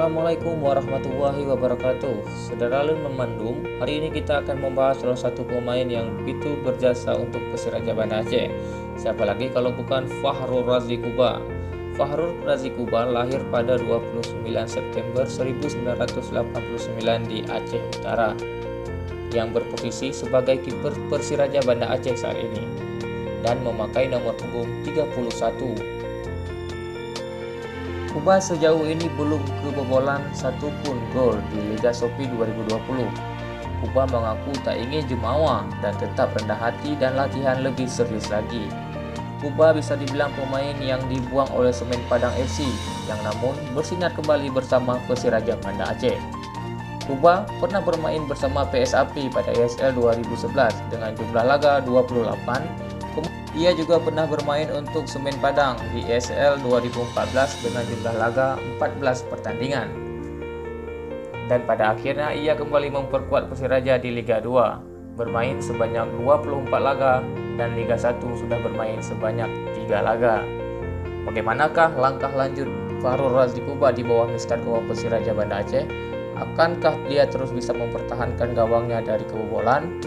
Assalamualaikum warahmatullahi wabarakatuh. Saudara Lun Memandung, hari ini kita akan membahas salah satu pemain yang begitu berjasa untuk Persiraja Banda Aceh. Siapa lagi kalau bukan Fahrul Razi Kuba. Fahrul Razi Kuba lahir pada 29 September 1989 di Aceh Utara, yang berposisi sebagai kiper Persiraja Banda Aceh saat ini dan memakai nomor punggung 31. Kuba sejauh ini belum kebobolan satupun gol di Liga Shopee 2020. Kuba mengaku tak ingin jumawa dan tetap rendah hati dan latihan lebih serius lagi. Kuba bisa dibilang pemain yang dibuang oleh Semen Padang FC yang namun bersinar kembali bersama Persiraja Banda Aceh. Kuba pernah bermain bersama PSAP pada ESL 2011 dengan jumlah laga 28. Ia juga pernah bermain untuk Semen Padang di ESL 2014 dengan jumlah laga 14 pertandingan. Dan pada akhirnya ia kembali memperkuat Persiraja di Liga 2, bermain sebanyak 24 laga dan Liga 1 sudah bermain sebanyak 3 laga. Bagaimanakah langkah lanjut Fahrul Razi Kuba di bawah Mister Gawang Persiraja Banda Aceh? Akankah dia terus bisa mempertahankan gawangnya dari kebobolan?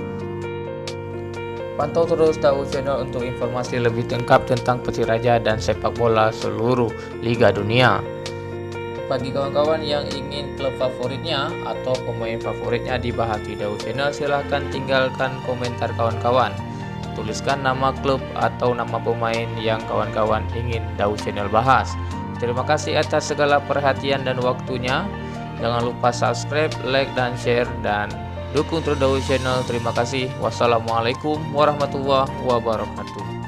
Pantau terus Dawu Channel untuk informasi lebih lengkap tentang Persiraja dan sepak bola seluruh Liga Dunia. Bagi kawan-kawan yang ingin klub favoritnya atau pemain favoritnya dibahas di Dawu Channel, silahkan tinggalkan komentar kawan-kawan. Tuliskan nama klub atau nama pemain yang kawan-kawan ingin Dawu Channel bahas. Terima kasih atas segala perhatian dan waktunya. Jangan lupa subscribe, like, dan share, dan dukung terus Dawu Channel. Terima kasih. Wassalamualaikum warahmatullahi wabarakatuh.